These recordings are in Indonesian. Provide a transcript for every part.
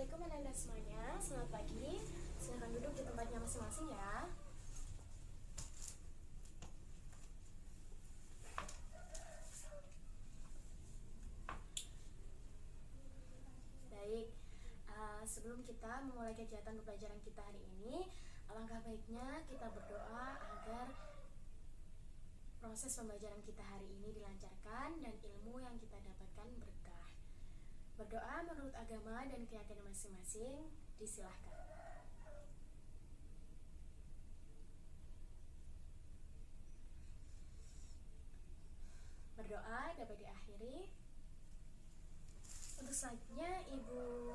Assalamualaikum anak-anak semuanya, selamat pagi. Silahkan duduk di tempatnya masing-masing ya. Baik, sebelum kita memulai kegiatan pembelajaran kita hari ini, alangkah baiknya kita berdoa agar proses pembelajaran kita hari ini dilancarkan dan ilmu yang kita dapatkan berkah. Berdoa menurut agama dan keyakinan masing-masing, disilahkan. Berdoa dapat diakhiri. Untuk selanjutnya, Ibu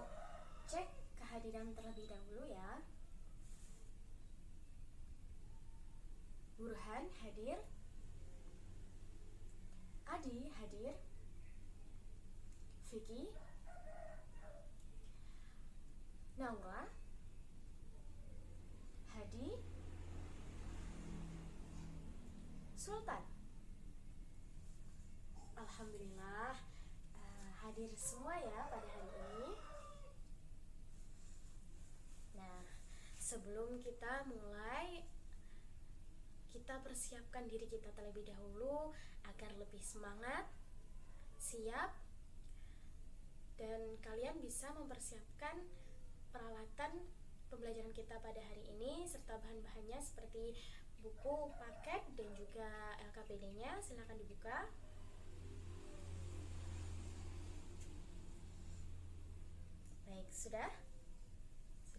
cek kehadiran terlebih dahulu ya. Burhan hadir. Adi hadir. Vicky, Naura, Hadi, Sultan. Alhamdulillah hadir semua ya pada hari ini. Nah, sebelum kita mulai, kita persiapkan diri kita terlebih dahulu agar lebih semangat, siap, dan kalian bisa mempersiapkan peralatan pembelajaran kita pada hari ini serta bahan-bahannya seperti buku paket dan juga LKPD-nya. Silakan dibuka. Baik, sudah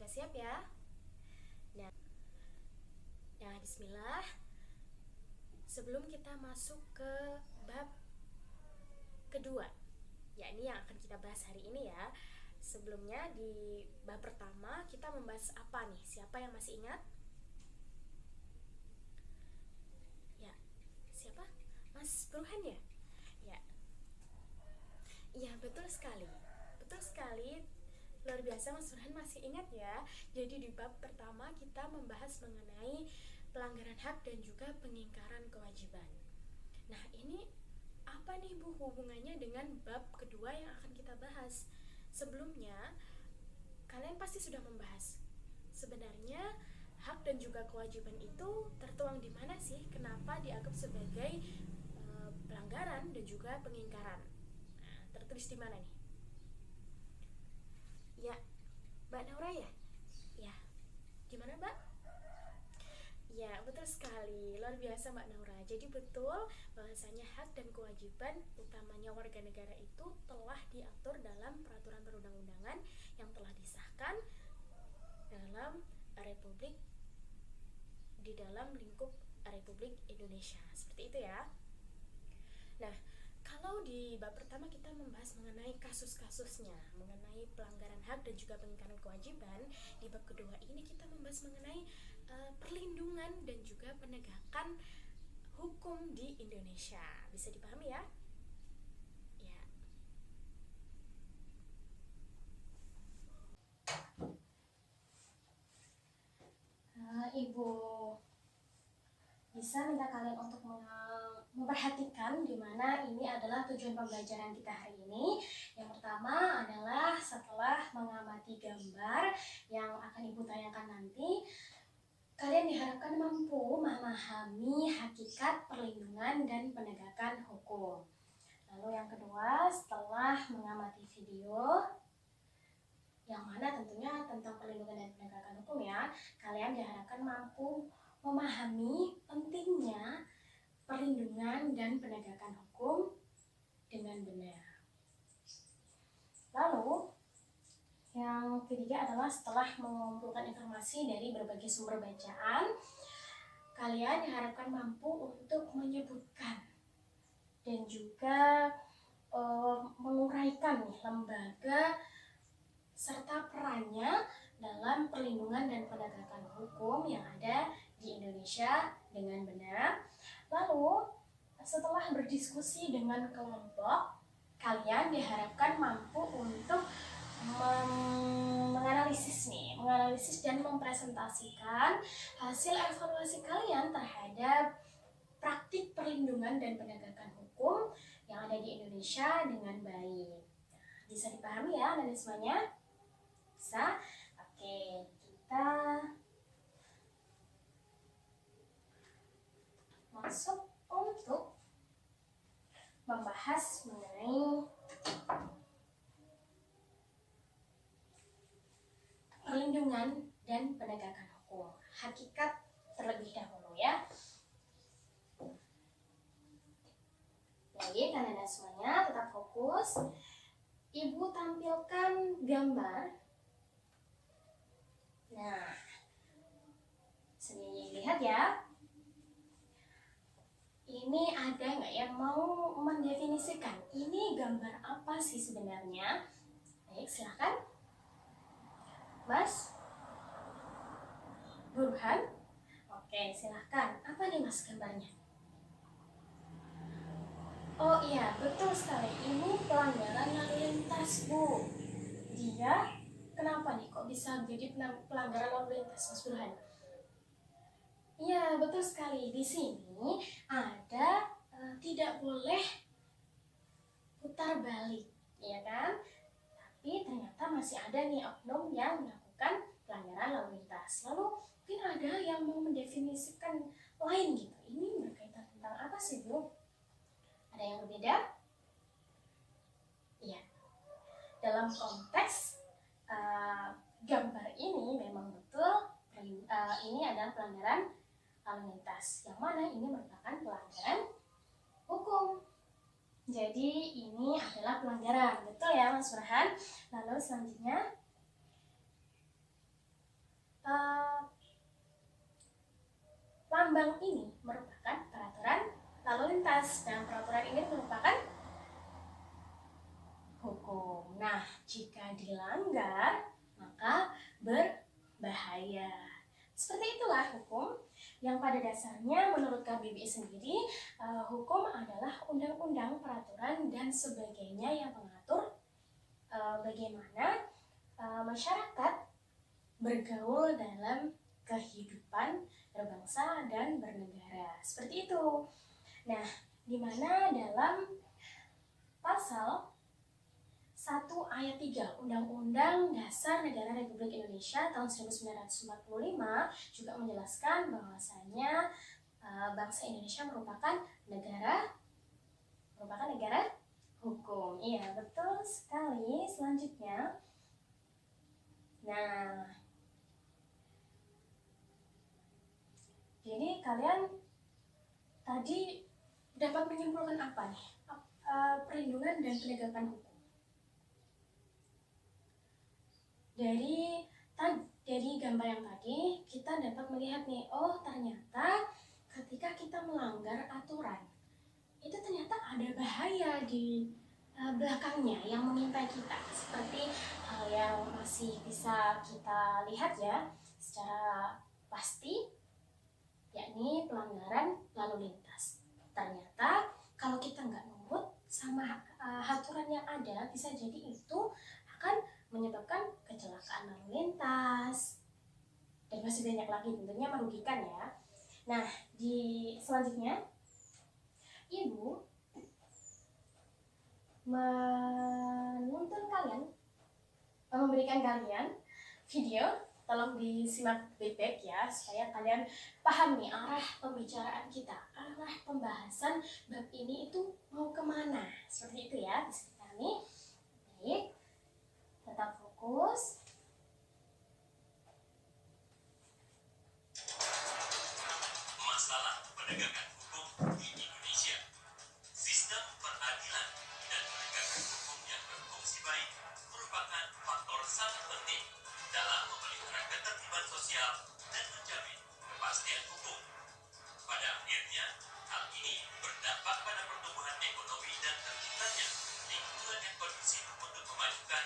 siap ya? Nah, bismillah. Sebelum kita masuk ke bab kedua, yakni yang akan kita bahas hari ini ya. Sebelumnya di bab pertama kita membahas apa nih? Siapa yang masih ingat? Ya, siapa? Mas Burhan ya? Ya. Iya, betul sekali. Betul sekali. Luar biasa, Mas Burhan masih ingat ya. Jadi di bab pertama kita membahas mengenai pelanggaran hak dan juga pengingkaran kewajiban. Nah, ini apa nih Bu hubungannya dengan bab kedua yang akan kita bahas? Sebelumnya, kalian pasti sudah membahas sebenarnya hak dan juga kewajiban itu tertuang di mana sih? Kenapa dianggap sebagai pelanggaran dan juga pengingkaran? Nah, tertulis di mana nih? Ya, Mbak Naura ya? Ya, gimana Mbak? Ya, betul sekali. Luar biasa Mbak Naura. Jadi betul bahwasanya hak dan kewajiban utamanya warga negara itu telah diatur dalam peraturan perundang-undangan yang telah disahkan dalam Republik di dalam lingkup Republik Indonesia. Seperti itu ya. Nah, kalau di bab pertama kita membahas mengenai kasus-kasusnya, mengenai pelanggaran hak dan juga pengingkaran kewajiban, di bab kedua ini kita membahas mengenai perlindungan dan juga penegakan hukum di Indonesia. Bisa dipahami ya? Ya. Ibu bisa minta kalian untuk memperhatikan di mana ini adalah tujuan pembelajaran kita hari ini. Yang pertama adalah setelah mengamati gambar yang akan Ibu tanyakan nanti, kalian diharapkan mampu memahami hakikat perlindungan dan penegakan hukum. Lalu yang kedua, setelah mengamati video yang mana tentunya tentang perlindungan dan penegakan hukum ya, kalian diharapkan mampu memahami pentingnya perlindungan dan penegakan hukum dengan benar. Lalu yang ketiga adalah setelah mengumpulkan informasi dari berbagai sumber bacaan, kalian diharapkan mampu untuk menyebutkan dan juga menguraikan lembaga serta perannya dalam perlindungan dan penegakan hukum yang ada di Indonesia dengan benar. Lalu setelah berdiskusi dengan kelompok, kalian diharapkan mampu untuk menganalisis dan mempresentasikan hasil evaluasi kalian terhadap praktik perlindungan dan penegakan hukum yang ada di Indonesia dengan baik. Bisa dipahami ya anak-anak semuanya? biasa. Oke, kita masuk untuk membahas mengenai perlindungan dan penegakan hukum. Hakikat terlebih dahulu ya. Jadi kalian semuanya tetap fokus. Ibu tampilkan gambar. Nah, sini lihat ya. Ini ada nggak yang mau mendefinisikan ini gambar apa sih sebenarnya? Baik, silakan. Mas Burhan. Oke, silahkan. Apa nih Mas gambarnya? Oh iya, betul sekali. Ini pelanggaran lalu lintas, Bu. Dia kenapa nih kok bisa jadi pelanggaran lalu lintas, Mas Burhan? Iya, betul sekali. Di sini ada tidak boleh putar balik, ya kan? Tapi ternyata masih ada nih oknum yang melakukan pelanggaran lalu lintas. Lalu mungkin ada yang mau mendefinisikan lain gitu. Ini berkaitan tentang apa sih, Bu? Ada yang berbeda? Iya. Dalam konteks gambar ini memang betul ini adalah pelanggaran lalu lintas. Yang mana ini merupakan pelanggaran hukum. Jadi ini adalah pelanggaran, betul ya Mas Farhan? Lalu selanjutnya lambang ini merupakan peraturan lalu lintas dan peraturan ini merupakan hukum. Nah, jika dilanggar maka berbahaya. Seperti itulah hukum yang pada dasarnya menurut KBBI sendiri hukum adalah undang-undang, peraturan dan sebagainya yang mengatur bagaimana masyarakat bergaul dalam kehidupan berbangsa dan bernegara. Seperti itu. Nah, di mana dalam pasal 1 ayat 3 Undang-Undang Dasar Negara Republik Indonesia tahun 1945 juga menjelaskan bahwasanya bangsa Indonesia merupakan negara hukum. Iya, betul sekali. Selanjutnya, nah, jadi kalian tadi dapat menyimpulkan apa nih? Perlindungan dan penegakan hukum. Dari gambar yang tadi kita dapat melihat nih, oh ternyata ketika kita melanggar aturan itu ternyata ada bahaya di belakangnya yang mengintai kita, seperti hal yang masih bisa kita lihat ya secara pasti, yakni pelanggaran lalu lintas. Ternyata kalau kita nggak nurut sama aturan yang ada, bisa jadi itu akan menyebabkan kecelakaan lalu lintas dan masih banyak lagi, tentunya merugikan ya. Nah, di selanjutnya Ibu memberikan kalian video, tolong disimak baik-baik ya supaya kalian paham nih arah pembicaraan kita, arah pembahasan bab ini itu mau kemana, seperti itu ya. Bisa kami baik. Tetap fokus. Masalah penegakan hukum di Indonesia. Sistem peradilan dan penegakan hukum yang berfungsi baik merupakan faktor sangat penting dalam memelihara ketertiban sosial dan menjamin kepastian hukum. Pada akhirnya, hal ini berdampak pada pertumbuhan ekonomi dan terciptanya lingkungan yang kondusif untuk memajukan,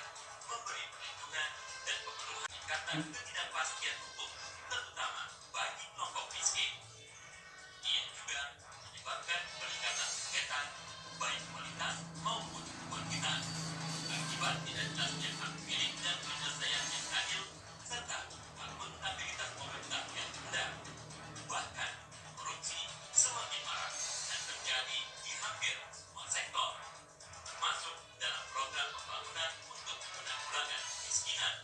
memberi perlindungan dan pemenuhan ikatan ketidakpastian hukum, terutama bagi kelompok miskin. Ia juga menyebabkan peningkatan sengketa, baik kualitas maupun kuantitas, akibat tidak jelasnya hak milik dan penyelesaian yang adil, serta akuntabilitas pemerintah yang rendah. Bahkan, korupsi semakin marak dan terjadi di hampir semua sektor, termasuk dalam program pembangunan untuk penanggulangan kemiskinan.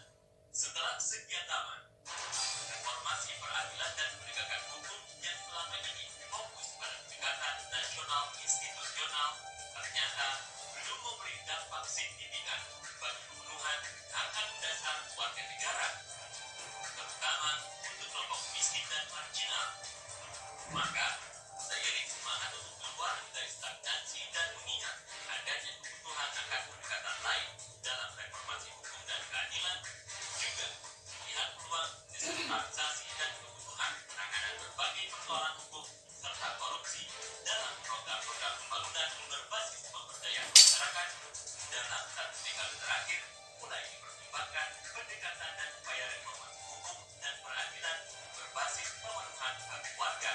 mulai dipertimbangkan pendekatan dan upaya reformasi hukum dan peradilan berbasis pemenuhan hak warga.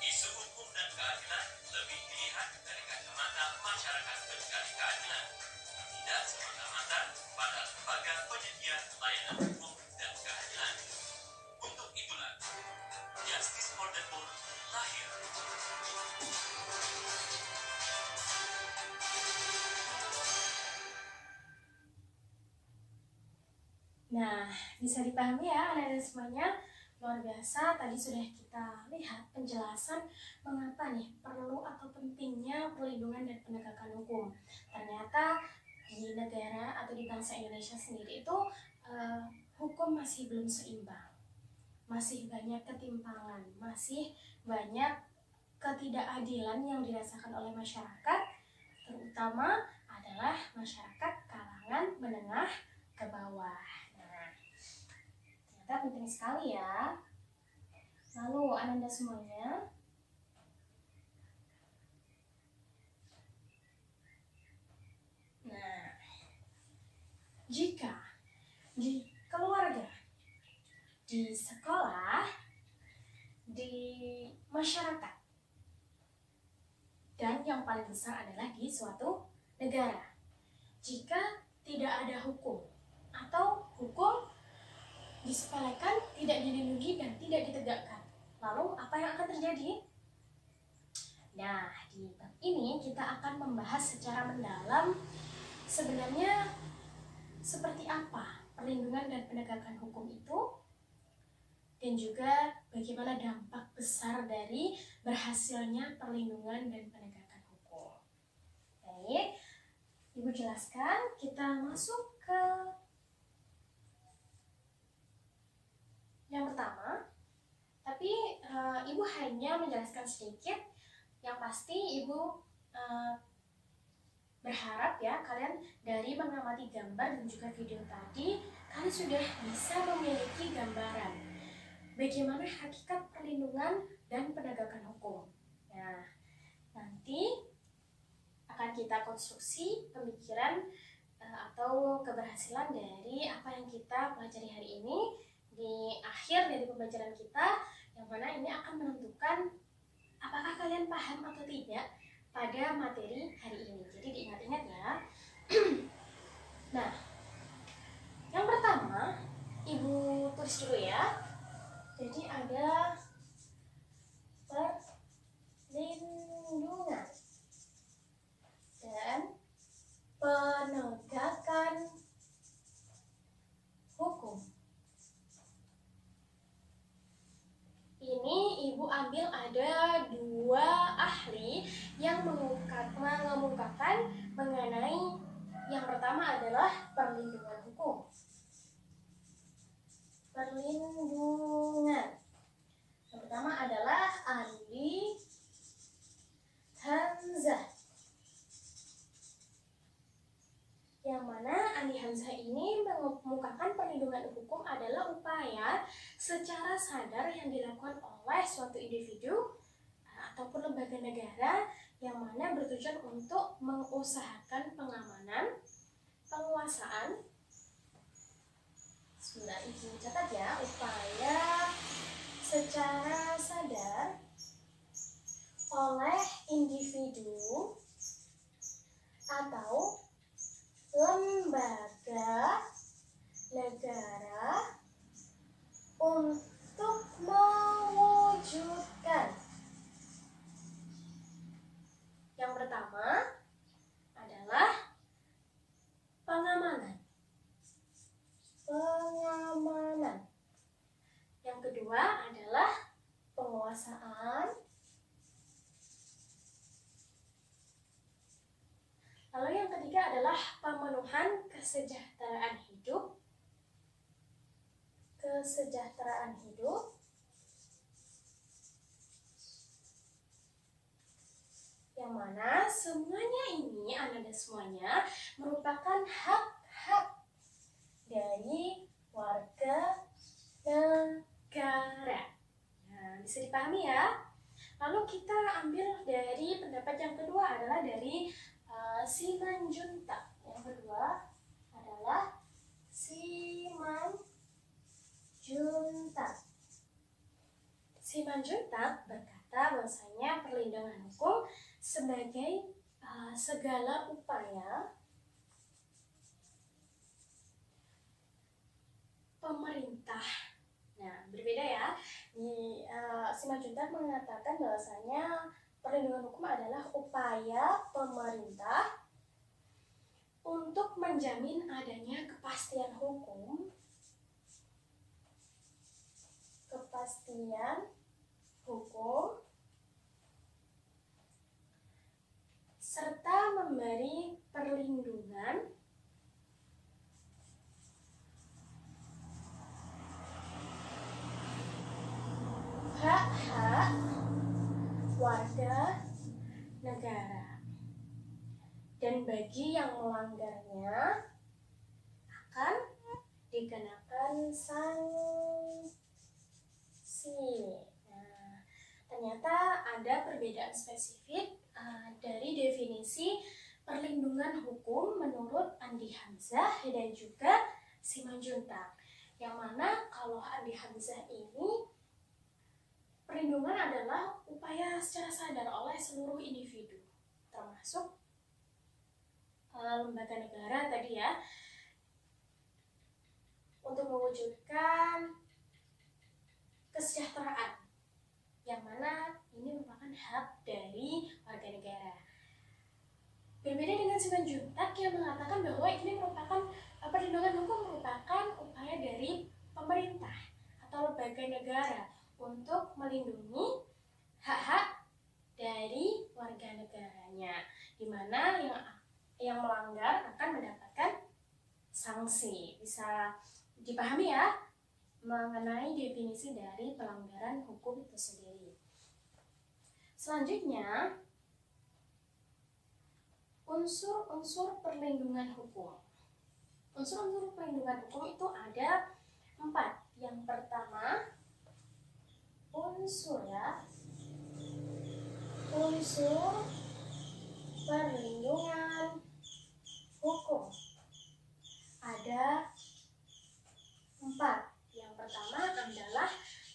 Isu hukum dan keadilan lebih dilihat dari kacamata masyarakat pencari keadilan, tidak semata-mata pada lembaga penyedia layanan hukum dan keadilan. Untuk itulah, Justice for the Poor lahir. Nah, bisa dipahami ya anak-anak semuanya. Luar biasa, tadi sudah kita lihat penjelasan mengapa nih perlu atau pentingnya perlindungan dan penegakan hukum. Ternyata di negara atau di bangsa Indonesia sendiri itu hukum masih belum seimbang. Masih banyak ketimpangan, masih banyak ketidakadilan yang dirasakan oleh masyarakat, terutama adalah masyarakat kalangan menengah ke bawah. Ternyata penting sekali ya. Lalu Ananda semuanya, nah, jika di keluarga, di sekolah, di masyarakat, dan yang paling besar adalah di suatu negara, jika tidak ada hukum atau hukum disepelekan, tidak dilindungi dan tidak ditegakkan, lalu apa yang akan terjadi? Nah, di bab ini kita akan membahas secara mendalam sebenarnya seperti apa perlindungan dan penegakan hukum itu, dan juga bagaimana dampak besar dari berhasilnya perlindungan dan penegakan hukum. Baik, Ibu jelaskan, kita masuk ke yang pertama, tapi Ibu hanya menjelaskan sedikit. Yang pasti Ibu berharap ya kalian dari mengamati gambar dan juga video tadi, kalian sudah bisa memiliki gambaran bagaimana hakikat perlindungan dan penegakan hukum. Nah, nanti akan kita konstruksi pemikiran atau keberhasilan dari apa yang kita pelajari hari ini di akhir dari pembelajaran kita, yang mana ini akan menentukan apakah kalian paham atau tidak pada materi hari ini. Jadi diingat-ingat ya. Nah, yang pertama Ibu tulis dulu ya. Jadi ada perlindungan dan penegakan hukum. Ini Ibu ambil ada dua ahli yang mengemukakan mengenai yang pertama adalah perlindungan hukum. Perlindungan. Yang pertama adalah Andi Hamzah. Yang mana Andi Hamzah ini mengemukakan perlindungan hukum adalah upaya secara sadar yang dilakukan oleh suatu individu ataupun lembaga negara yang mana bertujuan untuk mengusahakan pengamanan, penguasaan. Sebentar, Ibu catat ya, upaya secara sadar oleh individu atau lembaga negara untuk mewujudkan. Yang pertama adalah pengamanan. Yang kedua adalah penguasaan. Lalu yang ketiga adalah pemenuhan kesejahteraan hidup. Yang mana semuanya ini, anak-anak semuanya, merupakan hak-hak dari warga negara. Nah, bisa dipahami ya. Lalu kita ambil dari pendapat yang kedua adalah dari Simanjuntak. Yang kedua adalah Simanjuntak berkata bahwasanya perlindungan hukum sebagai segala upaya pemerintah. Nah, berbeda ya. Di Simanjuntak mengatakan bahwasanya perlindungan hukum adalah upaya pemerintah untuk menjamin adanya kepastian hukum, serta memberi perlindungan hak-hak warga negara, dan bagi yang melanggarnya akan dikenakan sanksi. Nah, ternyata ada perbedaan spesifik dari definisi perlindungan hukum menurut Andi Hamzah dan juga Simanjuntak. Yang mana kalau Andi Hamzah ini, perlindungan adalah upaya secara sadar oleh seluruh individu, termasuk lembaga negara tadi ya, untuk mewujudkan kesejahteraan, yang mana ini merupakan hak dari warga negara. Berbeda dengan Simanjuntak yang mengatakan bahwa ini merupakan perlindungan hukum merupakan upaya dari pemerintah atau lembaga negara untuk melindungi hak-hak dari warga negaranya, di mana yang melanggar akan mendapatkan sanksi. Bisa dipahami ya mengenai definisi dari pelanggaran hukum itu sendiri. Selanjutnya, unsur-unsur perlindungan hukum. Unsur-unsur perlindungan hukum itu ada 4. Yang pertama, unsur perlindungan hukum. Ada 4. Yang pertama adalah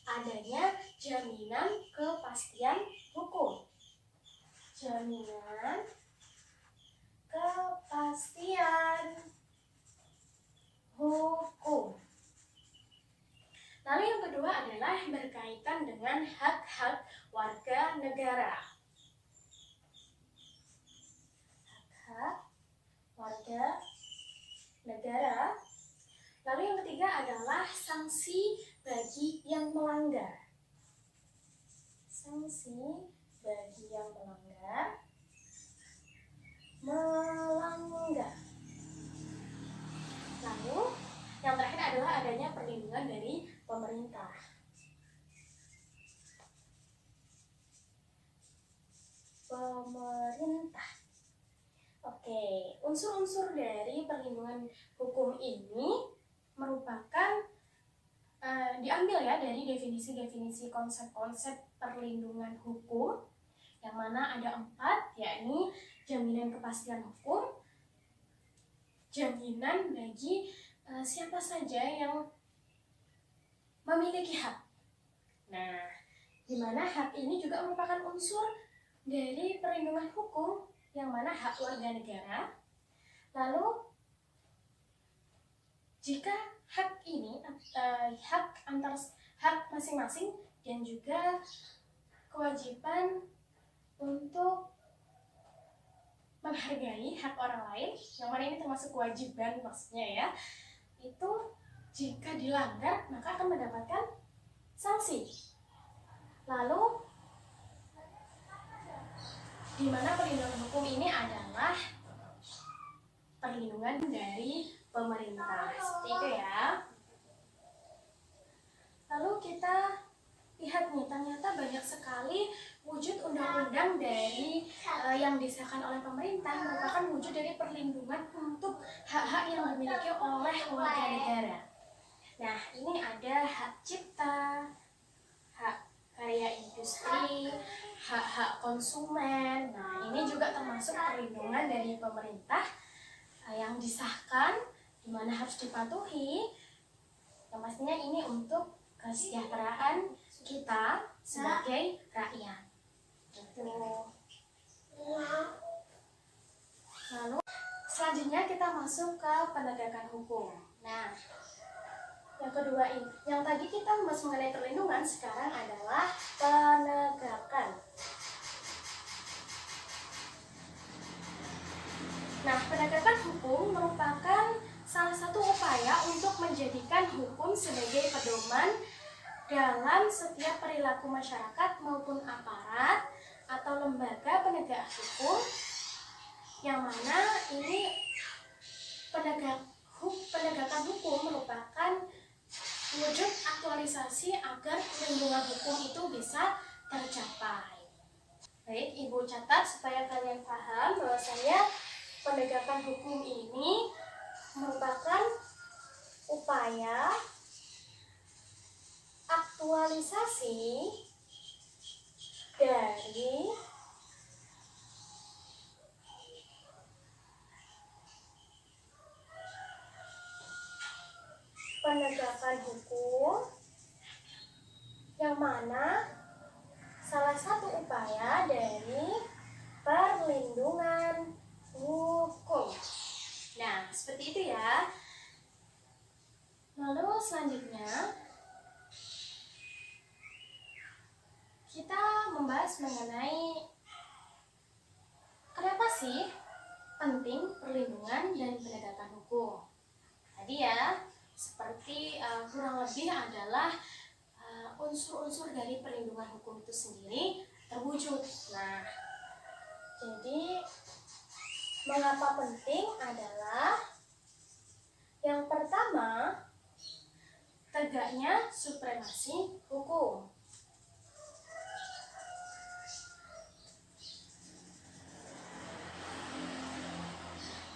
adanya jaminan kepastian hukum. Jaminan kepastian hukum. Lalu yang kedua adalah berkaitan dengan hak-hak warga negara. Hak-hak warga negara. Lalu yang ketiga adalah sanksi bagi yang melanggar. Sanksi bagi yang melanggar. Lalu yang terakhir adalah adanya perlindungan dari pemerintah. Oke, unsur-unsur dari perlindungan hukum ini merupakan diambil ya dari definisi-definisi konsep-konsep perlindungan hukum, yang mana ada 4, yakni jaminan kepastian hukum, jaminan bagi siapa saja yang memiliki hak. Nah, di mana hak ini juga merupakan unsur dari perlindungan hukum, yang mana hak warga negara. Lalu jika hak ini hak masing-masing dan juga kewajiban untuk menghargai hak orang lain, yang mana ini termasuk kewajiban maksudnya ya, itu jika dilanggar maka akan mendapatkan sanksi. Lalu di mana perlindungan hukum ini adalah perlindungan dari pemerintah, seperti itu ya. Lalu kita lihat nih, ternyata banyak sekali wujud undang-undang dari yang disahkan oleh pemerintah merupakan wujud dari perlindungan untuk hak-hak yang dimiliki oleh warga negara. Nah, ini ada hak cipta, hak karya industri, hak-hak konsumen. Nah, ini juga termasuk perlindungan dari pemerintah yang disahkan, di mana harus dipatuhi. Yang pastinya ini untuk kesejahteraan kita sebagai rakyat. Gitu. Lalu selanjutnya kita masuk ke penegakan hukum. Nah, yang kedua ini, yang tadi kita membahas mengenai perlindungan, sekarang adalah penegakan. Nah, penegakan hukum merupakan salah satu upaya untuk menjadikan hukum sebagai pedoman dalam setiap perilaku masyarakat maupun aparat atau lembaga penegak hukum, yang mana ini penegakan hukum merupakan wujud aktualisasi agar perlindungan hukum itu bisa tercapai. Baik, Ibu catat supaya kalian paham bahwasanya penegakan hukum ini merupakan upaya aktualisasi dari penegakan hukum, yang mana salah satu upaya dari perlindungan hukum. Nah, seperti itu ya. Lalu selanjutnya kita membahas mengenai kenapa sih penting perlindungan dan penegakan hukum. Tadi ya, seperti kurang lebih adalah unsur-unsur dari perlindungan hukum itu sendiri terwujud. Nah, jadi mengapa penting adalah yang pertama, tegaknya supremasi hukum.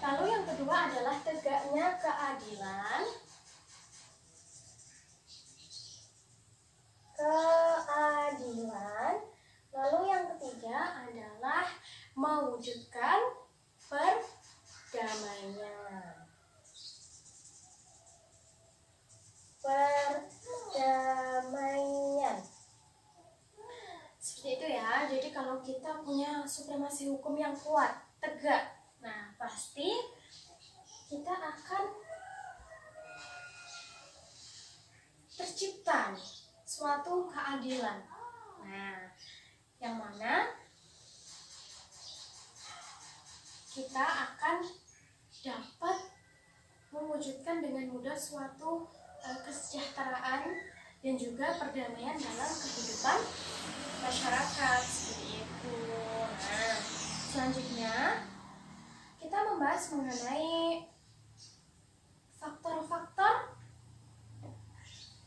Lalu yang kedua adalah tegaknya keadilan. Lalu yang ketiga adalah mewujudkan perdamaian. Seperti itu ya. Jadi kalau kita punya supremasi hukum yang kuat, tegak, nah pasti kita akan tercipta suatu keadilan. Nah, yang mana kita akan dapat mewujudkan dengan mudah suatu kesejahteraan dan juga perdamaian dalam kehidupan masyarakat, seperti itu. Nah, selanjutnya kita membahas mengenai faktor-faktor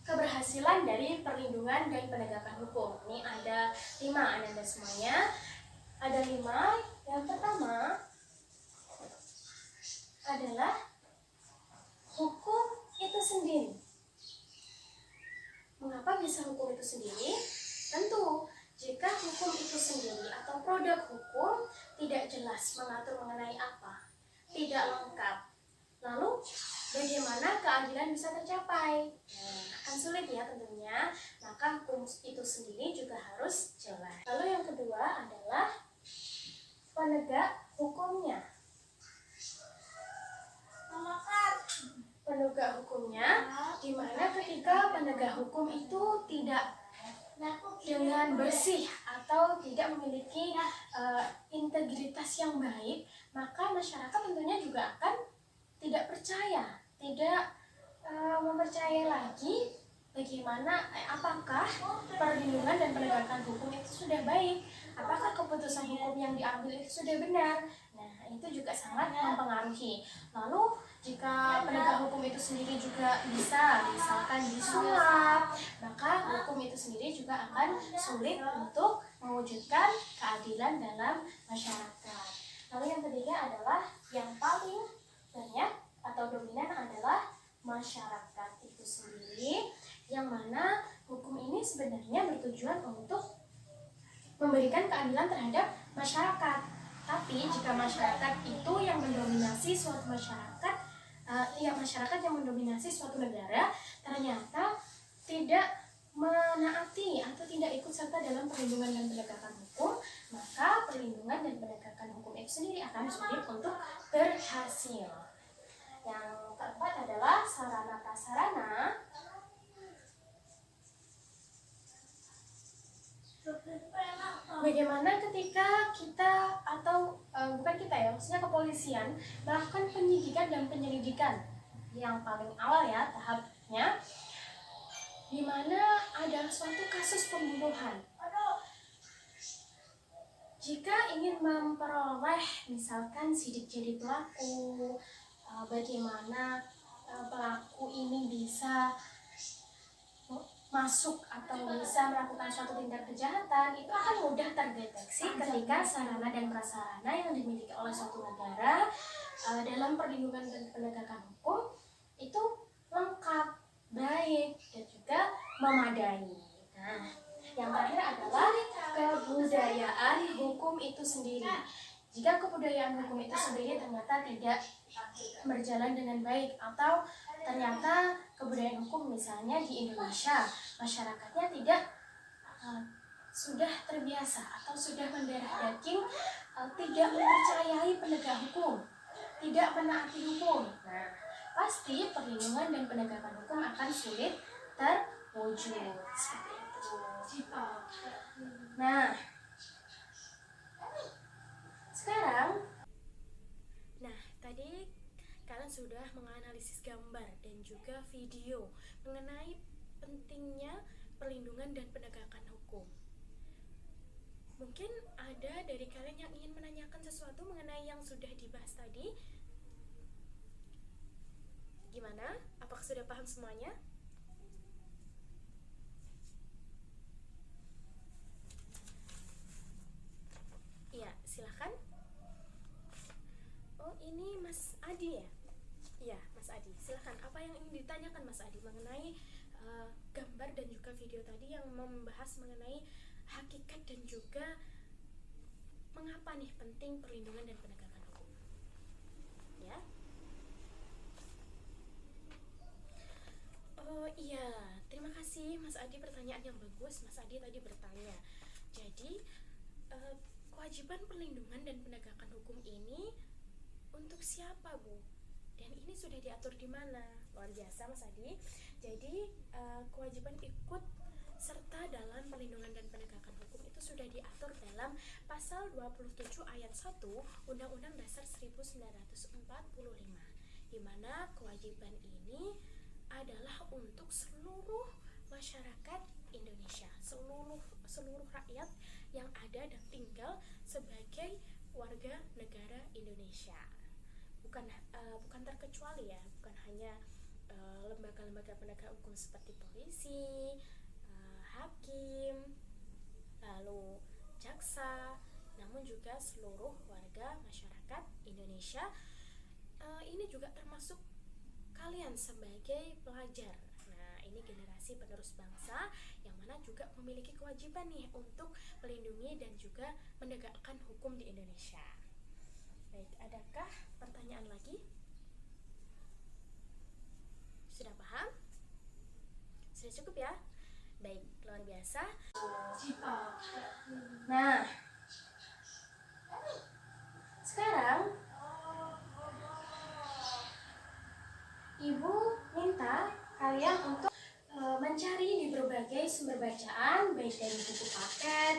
keberhasilan dari perlindungan dan penegakan hukum. Ini ada 5, Anda semuanya. Ada 5. Yang pertama adalah hukum itu sendiri. Mengapa bisa hukum itu sendiri? Tentu, jika hukum itu sendiri atau produk hukum tidak jelas mengatur mengenai apa, tidak lengkap, lalu bagaimana keadilan bisa tercapai? Nah, akan sulit ya tentunya, maka hukum itu sendiri juga harus jelas. Lalu yang kedua adalah penegak hukumnya. Penegak hukumnya, di mana ketika penegak hukum itu tidak dengan bersih atau tidak memiliki integritas yang baik, maka masyarakat tentunya juga akan tidak percaya, tidak mempercayai lagi bagaimana apakah perlindungan dan penegakan hukum itu sudah baik, apakah keputusan hukum yang diambil itu sudah benar. Nah, itu juga sangat mempengaruhi. Lalu jika penegak hukum itu sendiri juga bisa misalkan disuap, maka hukum itu sendiri juga akan sulit untuk mewujudkan keadilan dalam masyarakat. Lalu yang ketiga adalah yang paling banyak atau dominan adalah masyarakat itu sendiri, yang mana hukum ini sebenarnya bertujuan untuk memberikan keadilan terhadap masyarakat. Tapi jika masyarakat itu yang mendominasi suatu masyarakat, masyarakat yang mendominasi suatu negara ternyata tidak menaati atau tidak ikut serta dalam perlindungan dan penegakan hukum, maka perlindungan dan penegakan hukum itu sendiri akan sulit untuk berhasil. Yang keempat adalah sarana prasarana. Bagaimana ketika kita atau bukan kita ya, maksudnya kepolisian melakukan penyidikan dan penyelidikan yang paling awal ya tahapnya, di mana ada suatu kasus pembunuhan. Jika ingin memperoleh misalkan sidik jari pelaku, bagaimana pelaku ini bisa masuk atau bisa melakukan suatu tindak kejahatan, itu akan mudah terdeteksi ketika sarana dan prasarana yang dimiliki oleh suatu negara dalam perlindungan dan penegakan hukum itu lengkap, baik, dan juga memadai. Nah, yang terakhir adalah kebudayaan hukum itu sendiri. Jika kebudayaan hukum itu sendiri ternyata tidak berjalan dengan baik, atau ternyata kebudayaan hukum misalnya di Indonesia masyarakatnya tidak sudah terbiasa atau sudah mendarah daging, tidak mempercayai penegak hukum, tidak menaati hukum, nah pasti perlindungan dan penegakan hukum akan sulit terwujud seperti itu. Nah, sekarang, tadi kalian sudah menganalisis gambar dan juga video mengenai pentingnya perlindungan dan penegakan hukum. Mungkin ada dari kalian yang ingin menanyakan sesuatu mengenai yang sudah dibahas tadi. Gimana? Apakah sudah paham semuanya? Iya, silahkan. Oh, ini Mas Adi ya? Iya, Mas Adi. Silahkan, apa yang ingin ditanyakan Mas Adi mengenai gambar dan juga video tadi yang membahas mengenai hakikat dan juga mengapa nih penting perlindungan dan penegakan hukum? Ya? Oh iya, terima kasih Mas Adi, pertanyaan yang bagus. Mas Adi tadi bertanya, jadi kewajiban perlindungan dan penegakan hukum ini untuk siapa, Bu? Dan ini sudah diatur di mana? Luar biasa Mas Adi. Jadi kewajiban ikut serta dalam perlindungan dan penegakan hukum itu sudah diatur dalam pasal 27 ayat 1 Undang-Undang Dasar 1945, di mana kewajiban ini adalah untuk seluruh masyarakat Indonesia, seluruh rakyat yang ada dan tinggal sebagai warga negara Indonesia. Bukan terkecuali ya, bukan hanya lembaga-lembaga penegak hukum seperti polisi, hakim, lalu jaksa, namun juga seluruh warga masyarakat Indonesia. Ini juga termasuk kalian sebagai pelajar. Nah, ini generasi penerus bangsa yang mana juga memiliki kewajiban nih untuk melindungi dan juga menegakkan hukum di Indonesia. Baik, adakah pertanyaan lagi? Sudah paham? Sudah cukup ya? Baik, luar biasa. Nah, sekarang Ibu minta kalian untuk mencari di berbagai sumber bacaan, baik dari buku paket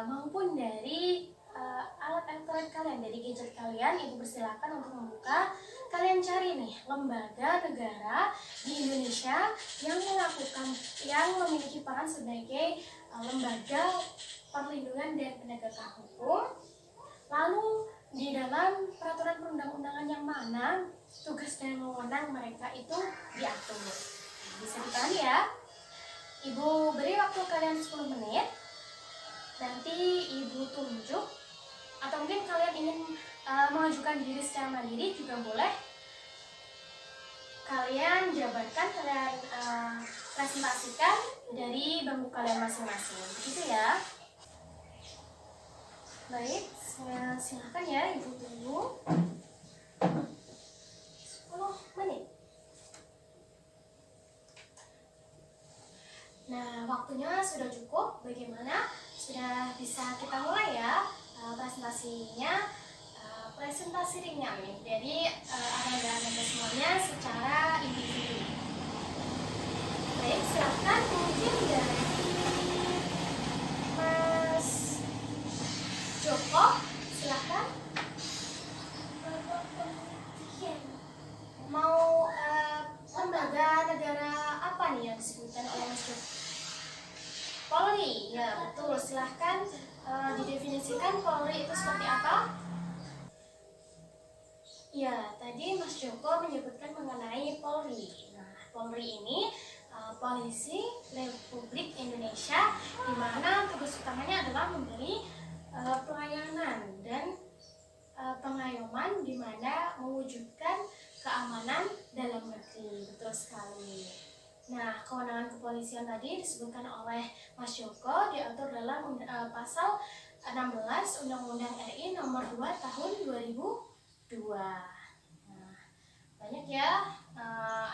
maupun dari alat elektronik kalian, dari gadget kalian. Ibu persilakan untuk membuka. Kalian cari nih lembaga negara di Indonesia yang memiliki peran sebagai lembaga perlindungan dan penegakan hukum. Lalu di dalam peraturan perundang-undangan yang mana tugas dan wewenang mereka itu diatur. Bisa dipahami ya? Ibu beri waktu kalian 10 menit. Nanti Ibu tunjuk, atau mungkin kalian ingin mengajukan diri secara mandiri juga boleh. Kalian jabarkan, kalian presentasikan dari bangku kalian masing-masing. Begitu ya. Baik, silakan ya Ibu tunggu 10 menit. Nah, waktunya sudah cukup. Bagaimana? Sudah bisa kita mulai ya presentasinya. Presentasi ringan nih. Jadi anda semuanya secara individu. Baik, silakan mungkin dari Mas Joko, silakan. Mau lembaga negara apa nih yang disebutkan oleh Mas Joko? Polri, ya betul. Silahkan didefinisikan Polri itu seperti apa? Ya, tadi Mas Joko menyebutkan mengenai Polri. Nah, Polri ini Polisi Republik Indonesia, di mana tugas utamanya adalah memberi pelayanan dan pengayoman, di mana mewujudkan keamanan dalam negeri. Betul sekali. Nah, kewenangan kepolisian tadi disebutkan oleh Mas Joko diatur dalam pasal 16 Undang-Undang RI nomor 2 tahun 2002. Nah, banyak ya,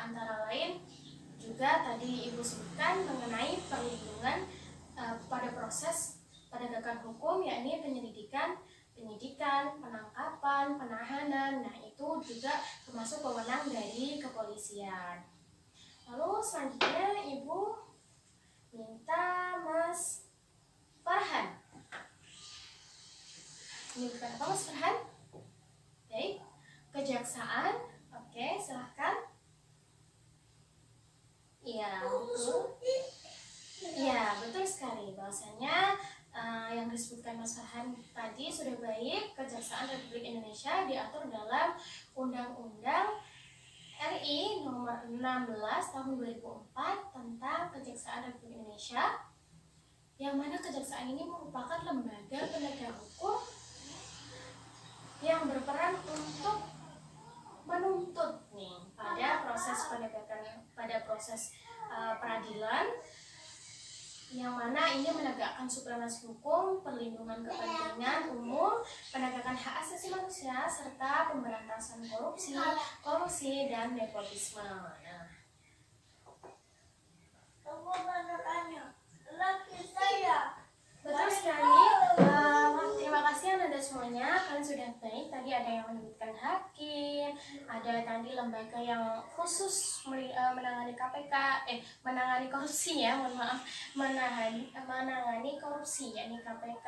antara lain juga tadi Ibu sebutkan mengenai perlindungan pada proses penegakan hukum, yakni penyidikan, penangkapan, penahanan. Nah, itu juga termasuk wewenang dari kepolisian. Lalu selanjutnya Ibu minta Mas Farhan. Menyebutkan apa Mas Farhan? Baik, kejaksaan. Oke, silahkan. Iya, betul. Iya, betul sekali. Bahwasanya yang disebutkan Mas Farhan tadi sudah baik. Kejaksaan Republik Indonesia diatur dalam Undang-Undang RI nomor 16 tahun 2004 tentang Kejaksaan Republik Indonesia, yang mana kejaksaan ini merupakan lembaga penegak hukum yang berperan untuk menuntut nih pada proses penegakan, pada proses peradilan, yang mana ini menegakkan supremasi hukum, perlindungan kepentingan umum, penegakan hak asasi manusia, serta pemberantasan korupsi dan nepotisme. Nah, betul sekali. Terima kasih Anda semuanya, kalian sudah baik. Tadi ada yang menyebutkan hakim, ada tadi lembaga yang khusus menangani KPK, menangani korupsi ya, mohon maaf, menangani korupsi, yakni KPK,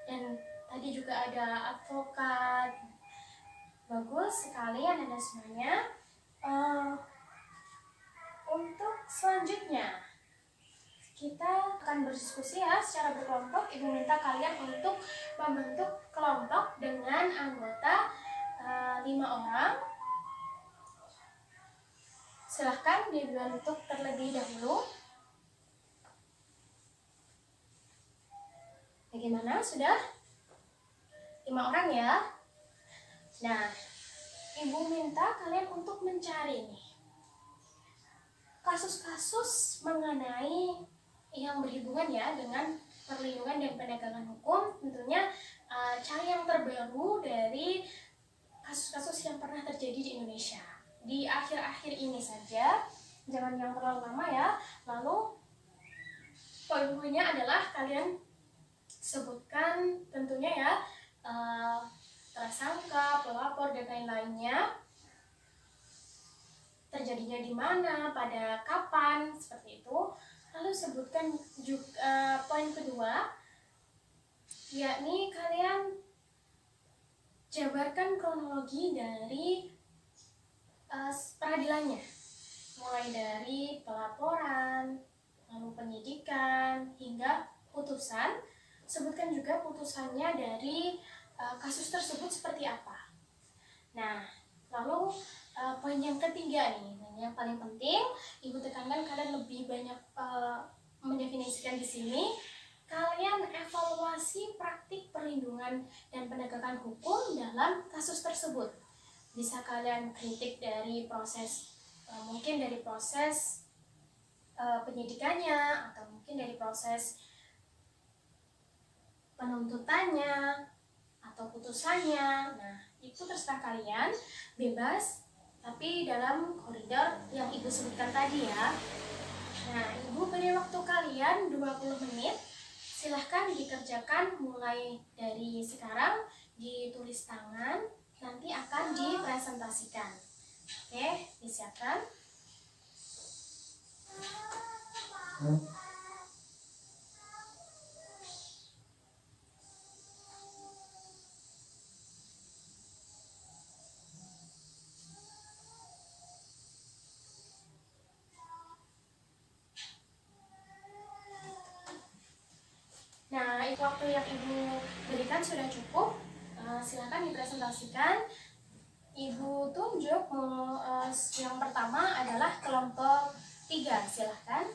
dan tadi juga ada advokat. Bagus sekali Anda semuanya. Untuk selanjutnya kita akan berdiskusi ya secara berkelompok. Ibu minta kalian untuk membentuk kelompok dengan anggota 5 orang. Silahkan dibentuk terlebih dahulu. Bagaimana? Sudah? 5 orang ya. Nah, Ibu minta kalian untuk mencari nih kasus-kasus mengenai yang berhubungan ya dengan perlindungan dan penegakan hukum. Tentunya cari yang terbaru dari kasus-kasus yang pernah terjadi di Indonesia di akhir-akhir ini saja, jangan yang terlalu lama ya. Lalu poin-poinnya adalah kalian sebutkan tentunya ya tersangka, pelapor, dan lain-lainnya, terjadinya di mana, pada kapan, seperti itu. Lalu sebutkan juga poin kedua, yakni kalian jabarkan kronologi dari peradilannya, mulai dari pelaporan, lalu penyidikan, hingga putusan. Sebutkan juga putusannya dari kasus tersebut seperti apa. Nah, lalu poin yang ketiga nih, yang paling penting, Ibu tekankan kalian lebih banyak mendefinisikan di sini. Kalian evaluasi praktik perlindungan dan penegakan hukum dalam kasus tersebut. Bisa kalian kritik dari proses, mungkin dari proses penyidikannya, atau mungkin dari proses penuntutannya, atau putusannya. Nah, itu terserah kalian, bebas, tapi dalam koridor yang Ibu sebutkan tadi ya. Nah, Ibu beri waktu kalian 20 menit. Silahkan dikerjakan mulai dari sekarang, ditulis tangan, nanti akan dipresentasikan. Oke, disiapkan. Nah, waktu yang Ibu berikan sudah cukup. Silakan dipresentasikan. Ibu tunjuk yang pertama adalah kelompok 3. Silakan.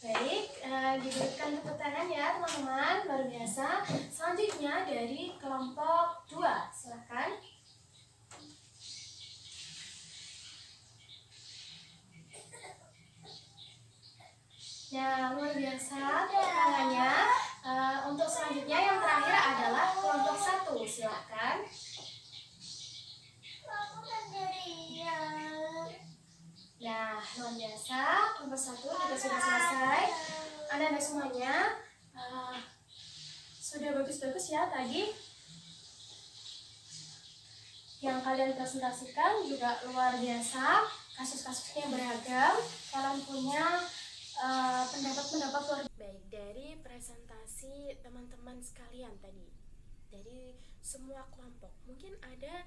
Baik, diberikan tepuk tangan ya teman-teman, luar biasa. Selanjutnya dari kelompok 2. Silakan. Nah, luar biasa tangannya. Untuk selanjutnya yang terakhir adalah kelompok 1. Silakan. Nah, luar biasa. Kelompok 1 juga sudah selesai. Anak-anak semuanya sudah bagus-bagus ya tadi. Yang kalian presentasikan juga luar biasa. Kasus-kasusnya beragam. Kalian punya pendapat-pendapat luar biasa. Baik, dari presentasi teman-teman sekalian tadi, dari semua kelompok, mungkin ada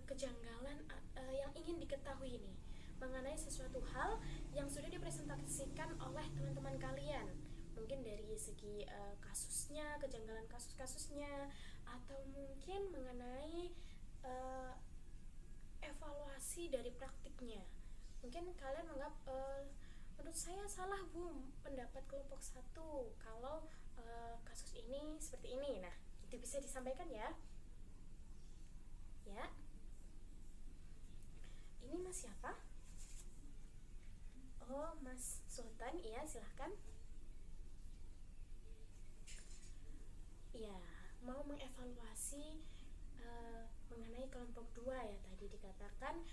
kejanggalan yang ingin diketahui nih mengenai sesuatu hal yang sudah dipresentasikan oleh teman-teman kalian. Mungkin dari segi kasusnya, kejanggalan kasus-kasusnya, atau mungkin mengenai evaluasi dari praktiknya. Mungkin kalian menganggap menurut saya salah Bu pendapat kelompok 1 kalau kasus ini seperti ini. Nah, itu bisa disampaikan ya. Ya. Ini Mas siapa? Oh, Mas Sultan, iya silahkan. Ya, mau mengevaluasi mengenai kelompok 2 ya tadi dikatakan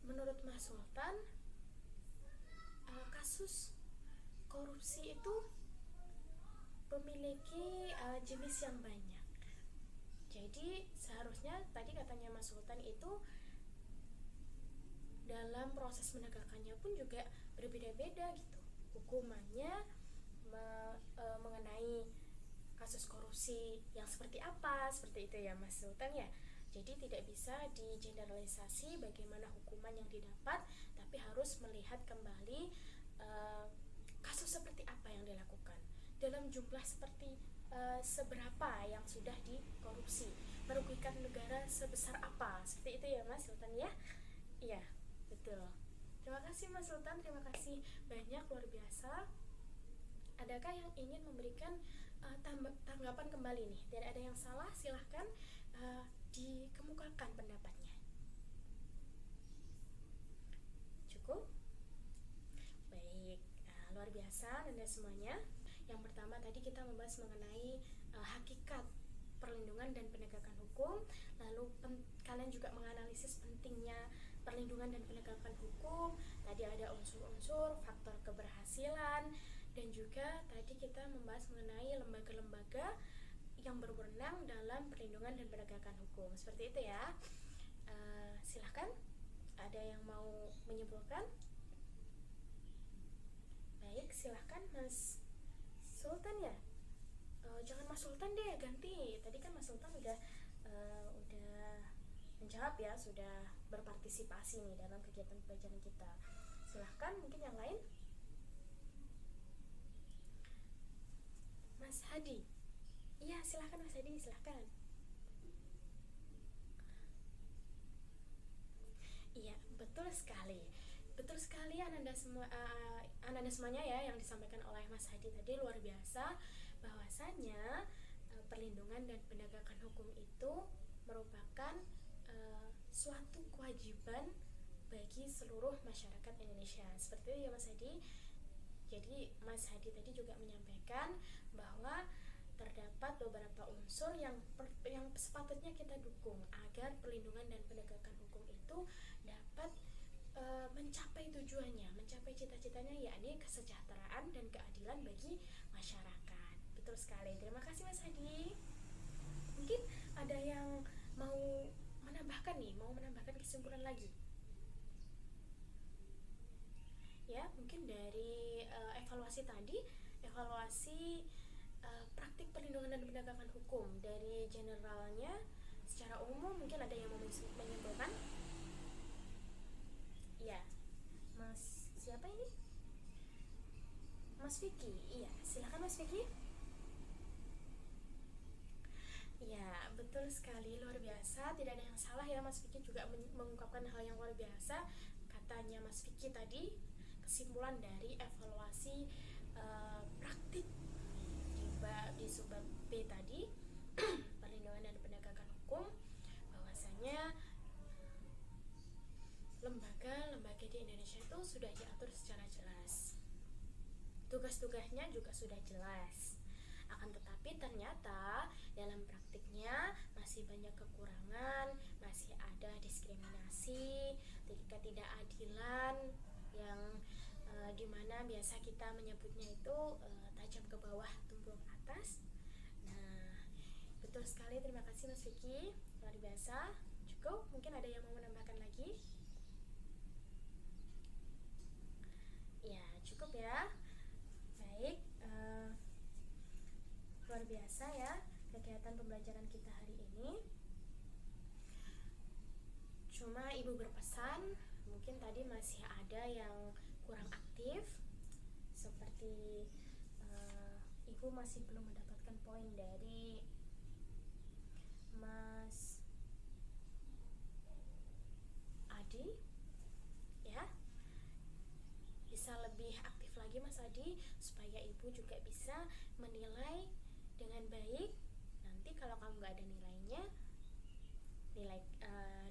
menurut Mas Sultan kasus korupsi itu memiliki jenis yang banyak. Jadi seharusnya tadi katanya Mas Sultan itu dalam proses penegakannya pun juga berbeda-beda gitu hukumannya mengenai kasus korupsi yang seperti apa, seperti itu ya Mas Sultan ya. Jadi tidak bisa digeneralisasi bagaimana hukuman yang didapat, tapi harus melihat kembali kasus seperti apa yang dilakukan, dalam jumlah seperti seberapa yang sudah dikorupsi, merugikan negara sebesar apa, seperti itu ya Mas Sultan ya. Iya, betul. Terima kasih Mas Sultan, terima kasih banyak, luar biasa. Adakah yang ingin memberikan tanggapan kembali nih? Dan ada yang salah, silahkan dikemukakan pendapatnya. Cukup? Baik, luar biasa Anda semuanya. Yang pertama tadi kita membahas mengenai hakikat perlindungan dan penegakan hukum. Lalu kalian juga menganalisis pentingnya perlindungan dan penegakan hukum. Tadi ada unsur-unsur faktor keberhasilan, dan juga tadi kita membahas mengenai lembaga-lembaga yang berwenang dalam perlindungan dan penegakan hukum. Seperti itu ya. Silahkan, ada yang mau menyimpulkan? Baik, silahkan Mas Sultan ya. Jangan Mas Sultan deh, ganti. Tadi kan Mas Sultan udah menjawab ya, sudah berpartisipasi nih dalam kegiatan pelajaran kita. Silahkan, mungkin yang lain. Mas Hadi. Iya, silahkan Mas Hadi, silahkan. Iya, betul sekali. Betul sekali anak-anak semuanya ya yang disampaikan oleh Mas Hadi tadi, luar biasa. Bahwasanya perlindungan dan penegakan hukum itu merupakan suatu kewajiban bagi seluruh masyarakat Indonesia. Seperti itu ya Mas Hadi. Jadi Mas Hadi tadi juga menyampaikan bahwa terdapat beberapa unsur yang sepatutnya kita dukung agar perlindungan dan penegakan hukum itu dapat mencapai tujuannya, mencapai cita-citanya, yakni kesejahteraan dan keadilan bagi masyarakat. Betul sekali. Terima kasih Mas Hadi. Mungkin ada yang mau menambahkan kesimpulan lagi. Ya, mungkin dari evaluasi praktik perlindungan dan penegakan hukum dari generalnya secara umum, mungkin ada yang mau menyimpulkan? Ya, Mas siapa ini? Mas Vicky. Iya, silakan Mas Vicky. Ya, betul sekali, luar biasa. Tidak ada yang salah ya, Mas Vicky juga mengungkapkan hal yang luar biasa. Katanya Mas Vicky tadi, kesimpulan dari evaluasi praktik di subbab B tadi, perlindungan dan penegakan hukum, bahwasanya lembaga-lembaga di Indonesia itu sudah diatur secara jelas. Tugas-tugasnya juga sudah jelas. Akan tetapi ternyata dalam praktiknya masih banyak kekurangan, masih ada diskriminasi, ketidakadilan yang dimana biasa kita menyebutnya itu tajam ke bawah, tumpul ke atas. Nah, betul sekali. Terima kasih Mas Vicky, luar biasa. Cukup? Mungkin ada yang mau menambahkan lagi? Ya, cukup ya. Baik, luar biasa ya kegiatan pembelajaran kita hari ini. Cuma Ibu berpesan, mungkin tadi masih ada yang kurang aktif, seperti Ibu masih belum mendapatkan poin dari Mas Adi, ya. Bisa lebih aktif lagi Mas Adi, supaya Ibu juga bisa menilai dengan baik. Nanti kalau kamu nggak ada nilainya, nilai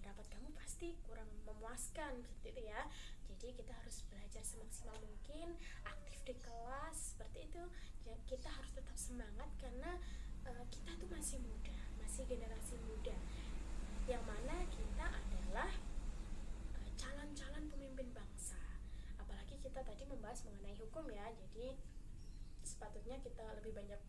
dapat kamu pasti kurang memuaskan, seperti itu ya. Jadi kita harus belajar semaksimal mungkin, aktif di kelas, seperti itu. Kita harus tetap semangat karena kita tuh masih muda, masih generasi muda, yang mana kita adalah calon-calon pemimpin bangsa. Apalagi kita tadi membahas mengenai hukum ya, jadi sepatutnya kita lebih banyak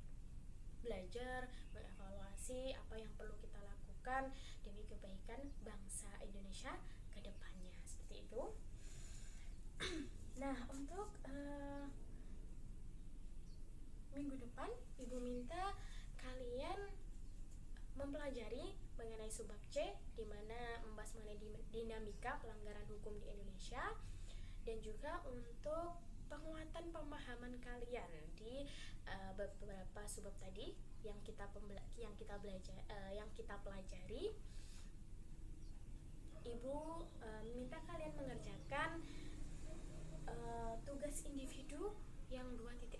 belajar, mengevaluasi apa yang perlu kita lakukan demi kebaikan bangsa Indonesia ke depannya, seperti itu. Nah, untuk minggu depan Ibu minta kalian mempelajari mengenai subbab C, di mana membahas mengenai dinamika pelanggaran hukum di Indonesia, dan juga untuk penguatan pemahaman kalian di beberapa subbab tadi yang kita pelajari. Ibu minta kalian mengerjakan tugas individu yang 2.1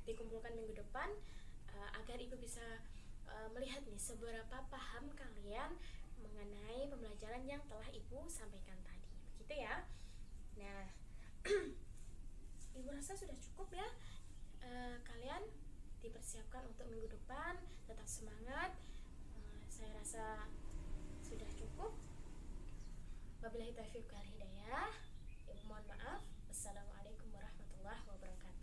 dikumpulkan minggu depan, agar Ibu bisa melihat nih seberapa paham kalian mengenai pembelajaran yang telah Ibu sampaikan tadi, begitu ya. Nah, Ibu rasa sudah cukup ya. Kalian dipersiapkan untuk minggu depan, tetap semangat. Saya rasa sudah cukup. Wabillahi taufiq wal hidayah. Ibu mohon maaf. Wassalamualaikum warahmatullahi wabarakatuh.